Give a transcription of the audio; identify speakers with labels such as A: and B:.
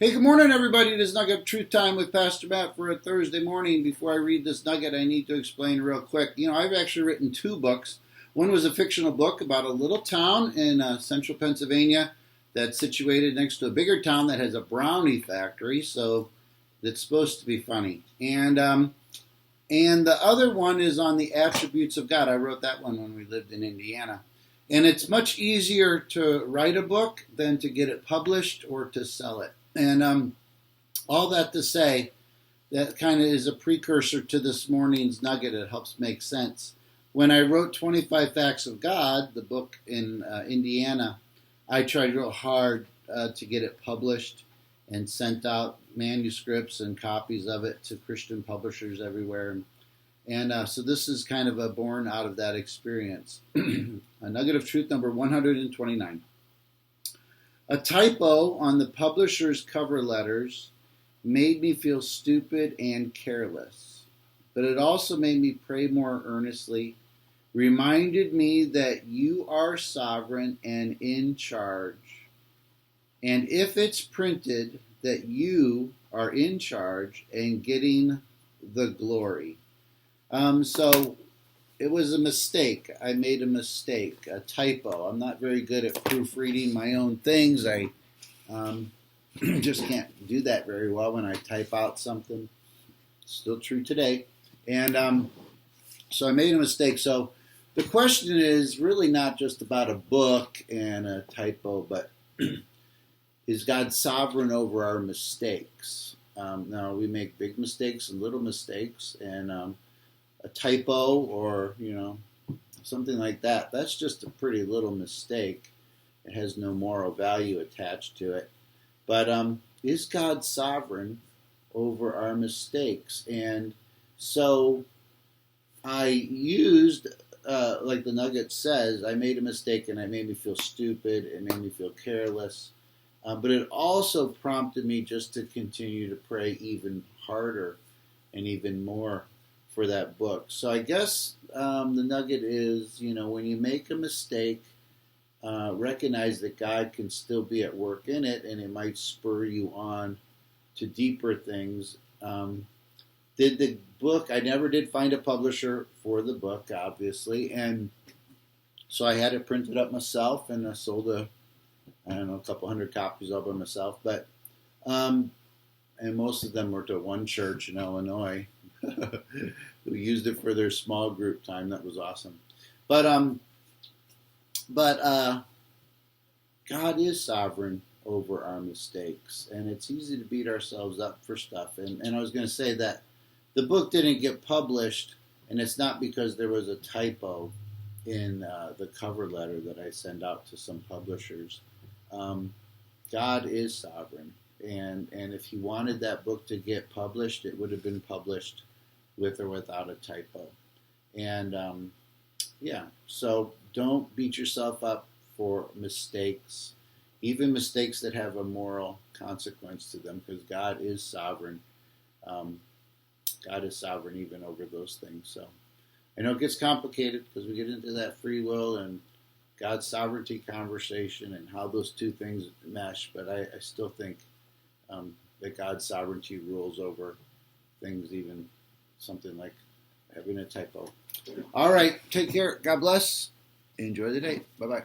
A: Hey, good morning, everybody. This is Nugget Truth Time with Pastor Matt for a Thursday morning. Before I read this nugget, I need to explain real quick. I've actually written two books. One was a fictional book about a little town in central Pennsylvania that's situated next to a bigger town that has a brownie factory, so it's supposed to be funny. And the other one is on the attributes of God. I wrote that one when we lived in Indiana. And it's much easier to write a book than to get it published or to sell it. And all that to say, that kind of is a precursor to this morning's nugget. It helps make sense. When I wrote 25 Facts of God, the book in Indiana, I tried real hard to get it published and sent out manuscripts and copies of it to Christian publishers everywhere. And so this is kind of born out of that experience. A nugget of truth number 129. A typo on the publisher's cover letters made me feel stupid and careless, but it also made me pray more earnestly, reminded me that you are sovereign and in charge, and if it's printed, that you are in charge and getting the glory. So it was a mistake. I made a mistake, a typo. I'm not very good at proofreading my own things. I just can't do that very well when I type out something. Still true today. And so I made a mistake. So the question is really not just about a book and a typo, but is God sovereign over our mistakes? Now, we make big mistakes and little mistakes, and a typo or, something like that, that's just a pretty little mistake. It has no moral value attached to it. But is God sovereign over our mistakes? And so I used, like the nugget says, I made a mistake and it made me feel stupid. It made me feel careless. But it also prompted me just to continue to pray even harder and even more for that book. So I guess the nugget is, when you make a mistake, recognize that God can still be at work in it, and it might spur you on to deeper things. Did the book, I never did find a publisher for the book, obviously, and so I had it printed up myself, and I sold a couple hundred copies of it myself, but and most of them were to one church in Illinois who used it for their small group time. That was awesome. But God is sovereign over our mistakes, and it's easy to beat ourselves up for stuff. And I was going to say that the book didn't get published, and it's not because there was a typo in the cover letter that I send out to some publishers. God is sovereign, and if he wanted that book to get published, it would have been published with or without a typo. And so don't beat yourself up for mistakes, even mistakes that have a moral consequence to them, because God is sovereign. God is sovereign even over those things. So I know it gets complicated because we get into that free will and God's sovereignty conversation and how those two things mesh, but I still think that God's sovereignty rules over things, even something like having a typo. All right, take care. God bless. Enjoy the day. Bye-bye.